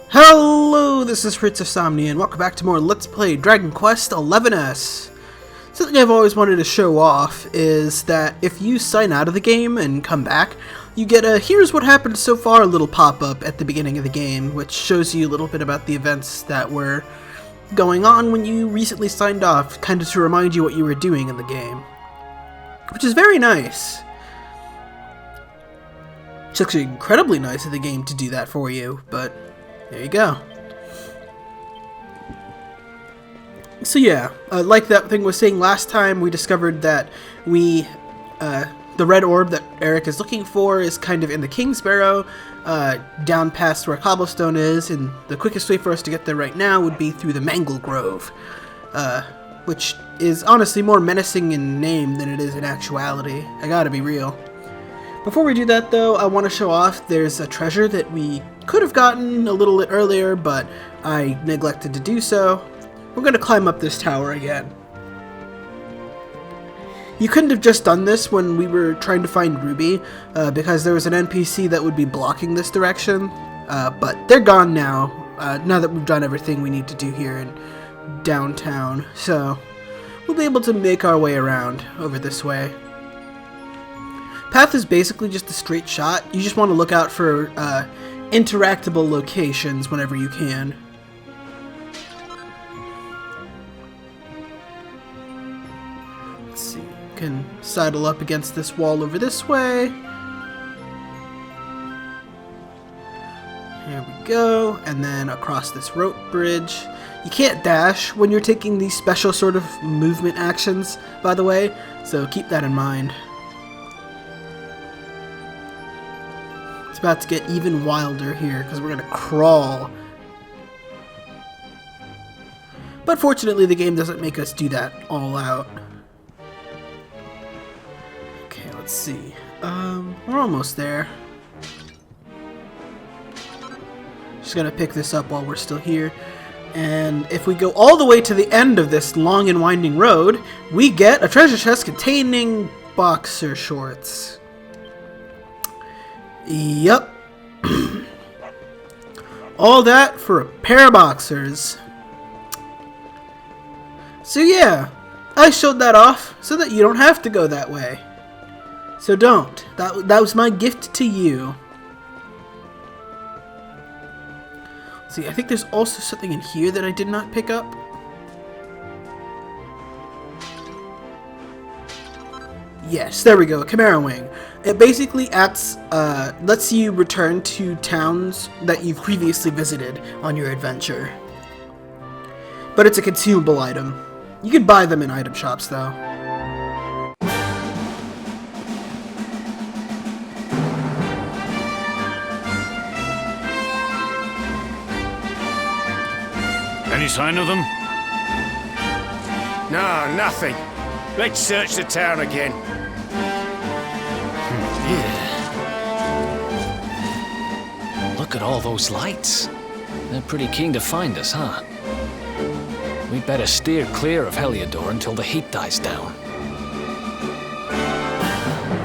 Hello, this is Fritz of Somnia, and welcome back to more Let's Play Dragon Quest XI's. Something I've always wanted to show off is that if you sign out of the game and come back, you get a "Here's what happened so far" little pop-up at the beginning of the game, which shows you a little bit about the events that were going on when you recently signed off, kind of to remind you what you were doing in the game. Which is very nice. It's actually incredibly nice of the game to do that for you, but there you go. So yeah, like that thing was saying last time, we discovered that the red orb that Erik is looking for is kind of in the King's Barrow, down past where Cobblestone is, and the quickest way for us to get there right now would be through the Manglegrove, which is honestly more menacing in name than it is in actuality. I gotta be real. Before we do that though, I want to show off there's a treasure that we could have gotten a little bit earlier, but I neglected to do so. We're going to climb up this tower again. You couldn't have just done this when we were trying to find Ruby, because there was an NPC that would be blocking this direction, but they're gone now, now that we've done everything we need to do here in downtown, so we'll be able to make our way around over this way. Path is basically just a straight shot. You just want to look out for interactable locations whenever you can. Let's see, you can sidle up against this wall over this way. Here we go, and then across this rope bridge. You can't dash when you're taking these special sort of movement actions, by the way, so keep that in mind. It's about to get even wilder here because we're going to crawl. But fortunately the game doesn't make us do that all out. Okay, let's see. We're almost there. Just going to pick this up while we're still here. And if we go all the way to the end of this long and winding road, we get a treasure chest containing boxer shorts. Yup. All that for a pair of boxers. So yeah, I showed that off so that you don't have to go that way. So don't. That was my gift to you. See, I think there's also something in here that I did not pick up. Yes, there we go, Chimera Wing. It basically lets you return to towns that you've previously visited on your adventure. But it's a consumable item. You can buy them in item shops, though. Any sign of them? No, nothing. Let's search the town again. Look at all those lights. They're pretty keen to find us, huh? We'd better steer clear of Heliodor until the heat dies down.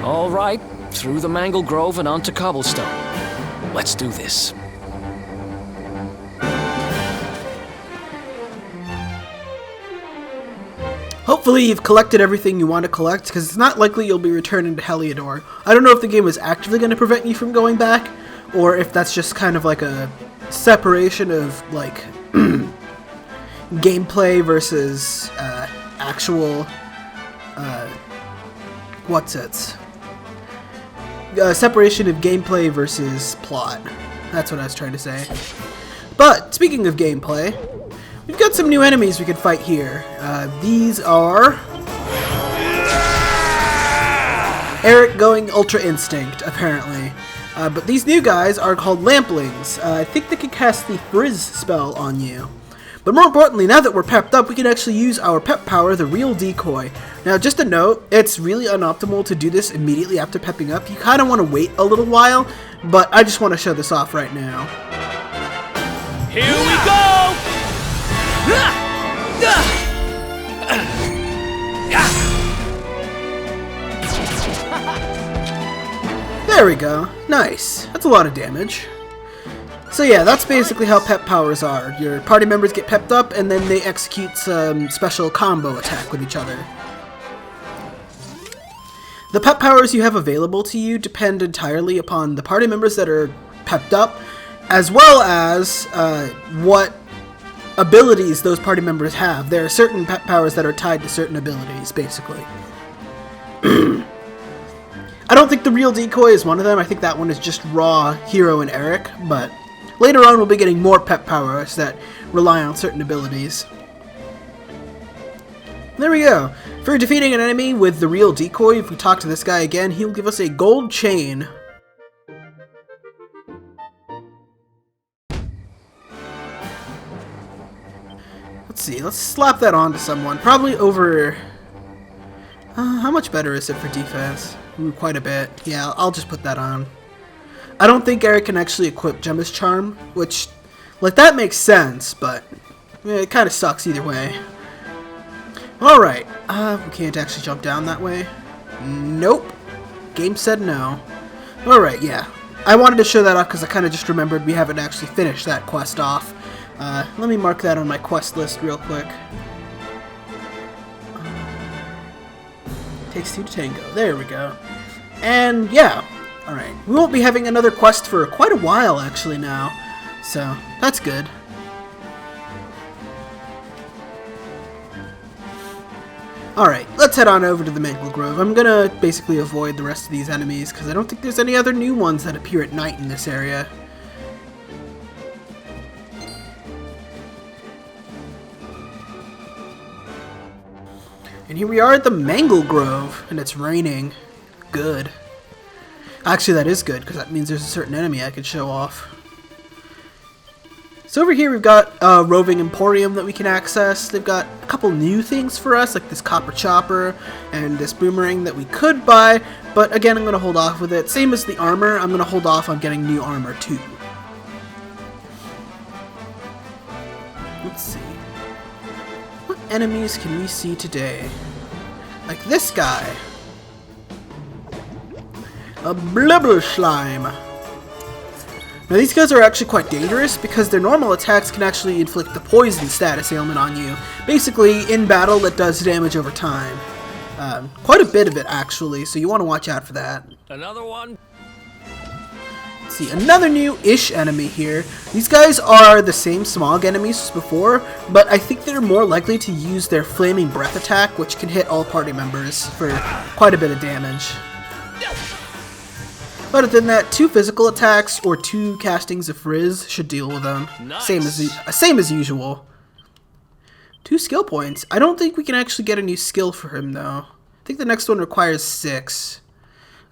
All right, through the Manglegrove and onto Cobblestone. Let's do this. Hopefully you've collected everything you want to collect, because it's not likely you'll be returning to Heliodor. I don't know if the game is actively going to prevent you from going back, or if that's just kind of like a separation of, like, gameplay versus actual, separation of gameplay versus plot. That's what I was trying to say. But, speaking of gameplay, we've got some new enemies we could fight here. These are Erik going Ultra Instinct, apparently. But these new guys are called Lamplings. I think they can cast the Frizz spell on you. But more importantly, now that we're pepped up, we can actually use our pep power, the Real Decoy. Now, just a note, it's really unoptimal to do this immediately after pepping up. You kind of want to wait a little while, but I just want to show this off right now. Here we go! There we go. Nice. That's a lot of damage. So yeah, that's basically how pep powers are. Your party members get pepped up, and then they execute some special combo attack with each other. The pep powers you have available to you depend entirely upon the party members that are pepped up, as well as what abilities those party members have. There are certain pep powers that are tied to certain abilities, basically. I don't think the real decoy is one of them. I think that one is just raw Hero and Erik, but later on we'll be getting more pep powers that rely on certain abilities. There we go. For defeating an enemy with the real decoy, if we talk to this guy again, he'll give us a gold chain. Let's see, let's slap that onto someone. Probably over... how much better is it for defense? Ooh, quite a bit. Yeah, I'll just put that on. I don't think Erik can actually equip Gemma's Charm, which, like, that makes sense, but it kind of sucks either way. Alright, we can't actually jump down that way. Nope. Game said no. Alright, yeah. I wanted to show that off because I kind of just remembered we haven't actually finished that quest off. Let me mark that on my quest list real quick. Takes two to tango. There we go. And yeah, alright. We won't be having another quest for quite a while actually now. So, that's good. Alright, let's head on over to the Manglegrove. I'm gonna basically avoid the rest of these enemies because I don't think there's any other new ones that appear at night in this area. And here we are at the Manglegrove, and it's raining. Good. Actually, that is good, because that means there's a certain enemy I could show off. So over here we've got a roving emporium that we can access. They've got a couple new things for us, like this copper chopper and this boomerang that we could buy, but again, I'm going to hold off with it. Same as the armor, I'm going to hold off on getting new armor too. Let's see. What enemies can we see today? Like this guy. A blubber slime. Now these guys are actually quite dangerous because their normal attacks can actually inflict the poison status ailment on you. Basically, in battle, it does damage over time. Quite a bit of it actually, so you want to watch out for that. Another one? Let's see, another new-ish enemy here. These guys are the same smog enemies as before, but I think they're more likely to use their flaming breath attack, which can hit all party members for quite a bit of damage. But other than that, 2 physical attacks or 2 castings of Frizz should deal with them. Nice. Same as usual. 2 skill points. I don't think we can actually get a new skill for him though. I think the next one requires 6.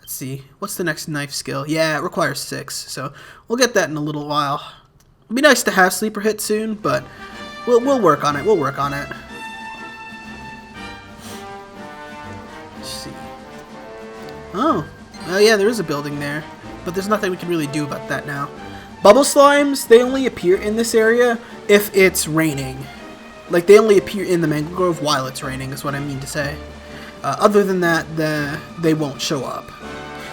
Let's see. What's the next knife skill? Yeah, it requires 6. So we'll get that in a little while. It'd be nice to have Sleeper hit soon, but we'll work on it. We'll work on it. Let's see. Oh yeah, there is a building there, but there's nothing we can really do about that now. Bubble slimes, they only appear in this area if it's raining. Like, they only appear in the Mangrove while it's raining, is what I mean to say. Other than that, they won't show up.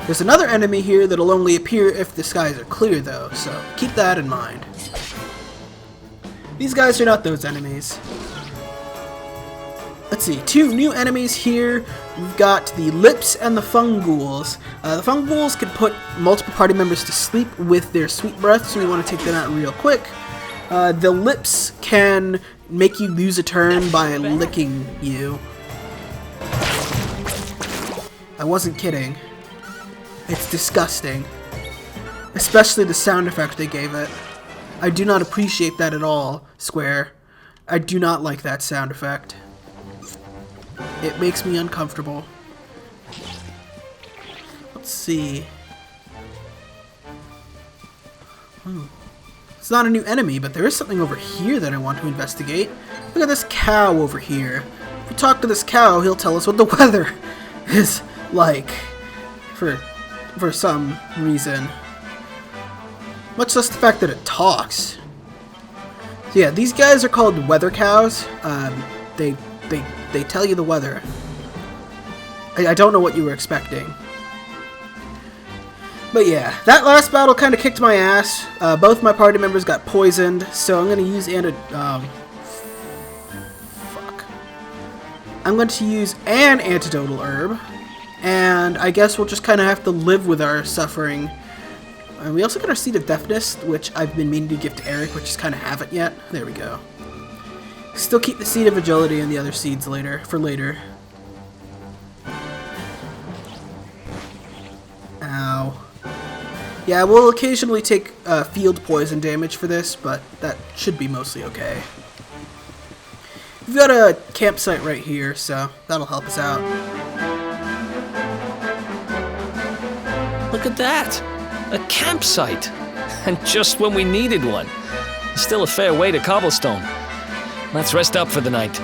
There's another enemy here that'll only appear if the skies are clear, though, so keep that in mind. These guys are not those enemies. Let's see, 2 new enemies here. We've got the Lips and the Fungools. The Fungools can put multiple party members to sleep with their sweet breath, so we want to take them out real quick. The Lips can make you lose a turn by licking you. I wasn't kidding. It's disgusting. Especially the sound effect they gave it. I do not appreciate that at all, Square. I do not like that sound effect. It makes me uncomfortable. Let's see. It's not a new enemy, but there is something over here that I want to investigate. Look at this cow over here. If we talk to this cow, he'll tell us what the weather is like. For some reason. Much less the fact that it talks. So yeah, these guys are called weather cows. They tell you the weather. I don't know what you were expecting. But yeah, that last battle kind of kicked my ass. Both my party members got poisoned, so I'm going to use I'm going to use an antidotal herb, and I guess we'll just kind of have to live with our suffering. And we also got our Seed of Deafness, which I've been meaning to give to Erik, which just kind of haven't yet. There we go. Still keep the Seed of Agility and the other seeds for later. Ow. Yeah, we'll occasionally take field poison damage for this, but that should be mostly okay. We've got a campsite right here, so that'll help us out. Look at that! A campsite! And just when we needed one. Still a fair way to cobblestone. Let's rest up for the night.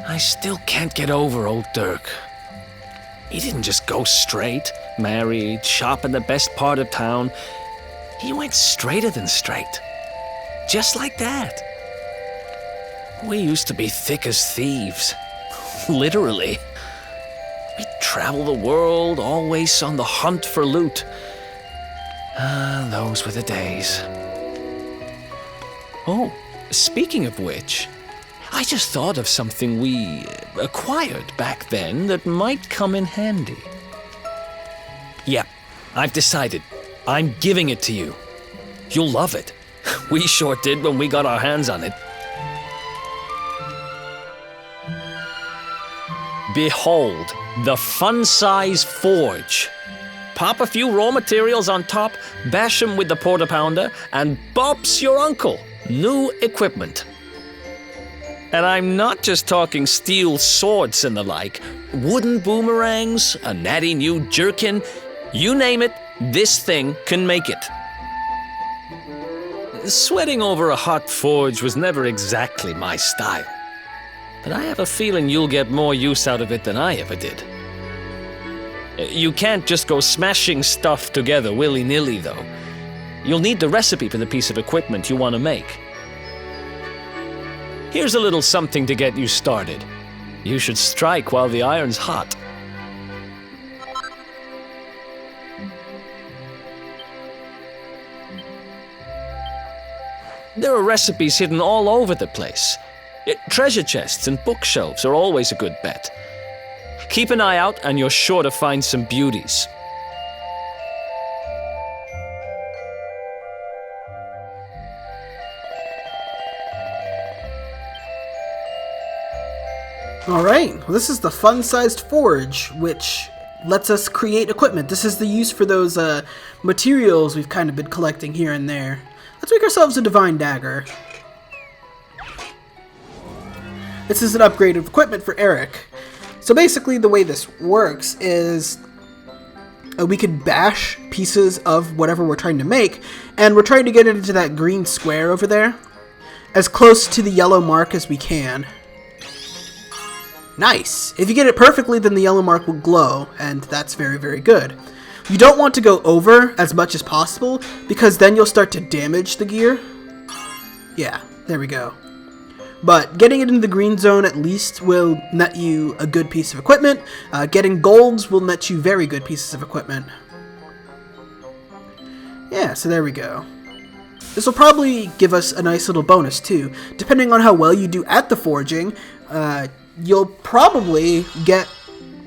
I still can't get over old Dirk. He didn't just go straight, married, shop in the best part of town. He went straighter than straight. Just like that. We used to be thick as thieves. Literally. We'd travel the world, always on the hunt for loot. Those were the days. Oh, speaking of which, I just thought of something we acquired back then that might come in handy. Yeah, I've decided. I'm giving it to you. You'll love it. We sure did when we got our hands on it. Behold, the fun-size forge. Pop a few raw materials on top, bash 'em with the porta-pounder, and Bob's your uncle. New equipment. And I'm not just talking steel swords and the like. Wooden boomerangs, a natty new jerkin. You name it, this thing can make it. Sweating over a hot forge was never exactly my style. But I have a feeling you'll get more use out of it than I ever did. You can't just go smashing stuff together willy-nilly, though. You'll need the recipe for the piece of equipment you want to make. Here's a little something to get you started. You should strike while the iron's hot. There are recipes hidden all over the place. Treasure chests and bookshelves are always a good bet. Keep an eye out and you're sure to find some beauties. Alright, well, this is the fun-sized forge, which lets us create equipment. This is the use for those materials we've kind of been collecting here and there. Let's make ourselves a divine dagger. This is an upgrade of equipment for Erik. So basically the way this works is we could bash pieces of whatever we're trying to make, and we're trying to get it into that green square over there, as close to the yellow mark as we can. Nice! If you get it perfectly, then the yellow mark will glow, and that's very, very good. You don't want to go over as much as possible, because then you'll start to damage the gear. Yeah, there we go. But getting it in the green zone at least will net you a good piece of equipment. Getting golds will net you very good pieces of equipment. Yeah, so there we go. This will probably give us a nice little bonus too. Depending on how well you do at the forging, you'll probably get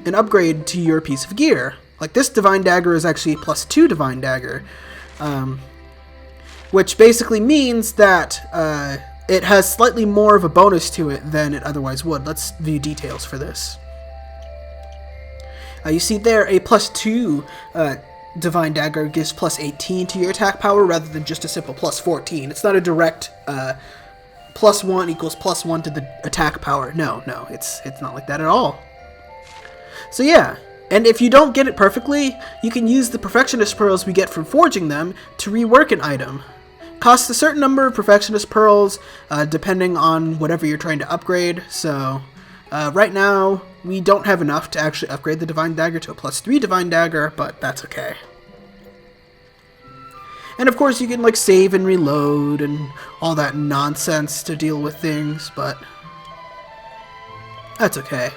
an upgrade to your piece of gear. Like this divine dagger is actually a +2 divine dagger, which basically means that it has slightly more of a bonus to it than it otherwise would. Let's view details for this. You see there, a +2 divine dagger gives +18 to your attack power rather than just a simple +14. It's not a direct +1 equals +1 to the attack power. No, it's not like that at all. So yeah, and if you don't get it perfectly, you can use the Perfectionist Pearls we get from forging them to rework an item. Costs a certain number of Perfectionist Pearls, depending on whatever you're trying to upgrade, so right now we don't have enough to actually upgrade the Divine Dagger to a +3 Divine Dagger, but that's okay. And of course you can like save and reload and all that nonsense to deal with things, but that's okay.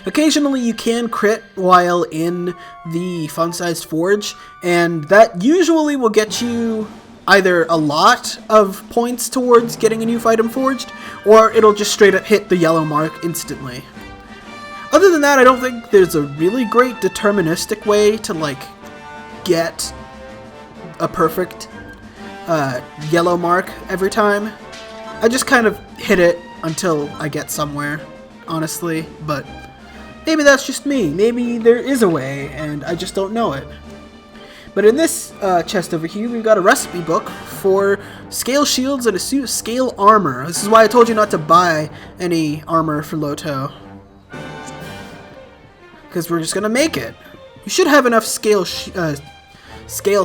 Occasionally you can crit while in the fun-sized forge, and that usually will get you either a lot of points towards getting a new item forged, or it'll just straight up hit the yellow mark instantly. Other than that, I don't think there's a really great deterministic way to like get a perfect yellow mark every time. I just kind of hit it until I get somewhere, honestly, but maybe that's just me. Maybe there is a way, and I just don't know it. But in this chest over here, we've got a recipe book for scale shields and a suit of scale armor. This is why I told you not to buy any armor for Loto, because we're just going to make it. You should have enough scale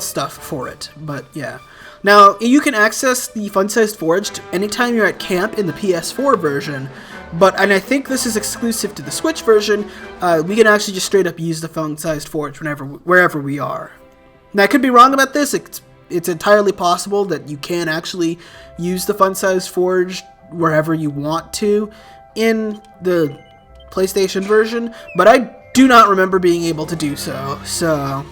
stuff for it, but yeah. Now, you can access the Fun-Sized Forged anytime you're at camp in the PS4 version, and I think this is exclusive to the Switch version. We can actually just straight up use the Fun-Sized Forge wherever we are. Now, I could be wrong about this. It's entirely possible that you can actually use the Fun-Sized Forge wherever you want to in the PlayStation version, but I do not remember being able to do so, so...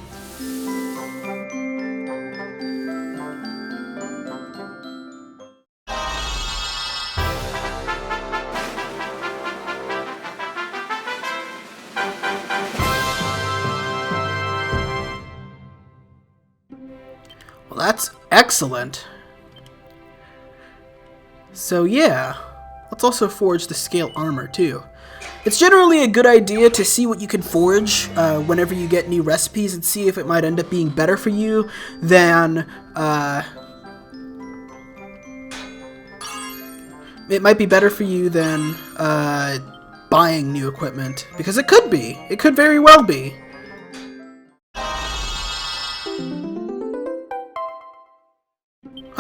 Well, that's excellent. So yeah, let's also forge the scale armor too. It's generally a good idea to see what you can forge whenever you get new recipes and see if it might end up being better for you than it might be better for you than buying new equipment, because it could be. It could very well be.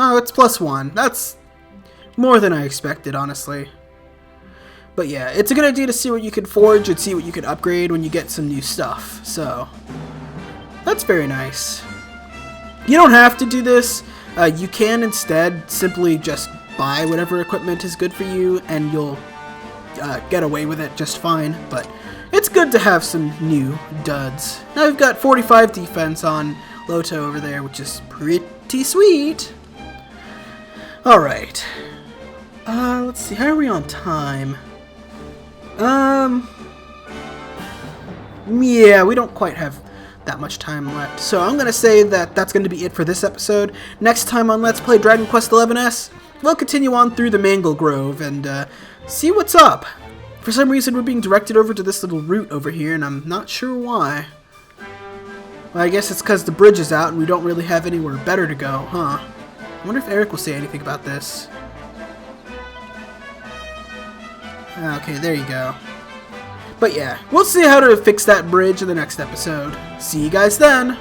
Oh, it's +1. That's more than I expected, honestly. But yeah, it's a good idea to see what you can forge and see what you can upgrade when you get some new stuff. So, that's very nice. You don't have to do this. You can instead simply just buy whatever equipment is good for you, and you'll get away with it just fine. But it's good to have some new duds. Now we've got 45 defense on Loto over there, which is pretty sweet. Alright. Let's see, how are we on time? Yeah, we don't quite have that much time left. So I'm gonna say that that's gonna be it for this episode. Next time on Let's Play Dragon Quest XI's, we'll continue on through the Manglegrove and see what's up. For some reason, we're being directed over to this little route over here, and I'm not sure why. Well, I guess it's because the bridge is out and we don't really have anywhere better to go, huh? I wonder if Erik will say anything about this. Okay, there you go. But yeah, we'll see how to fix that bridge in the next episode. See you guys then!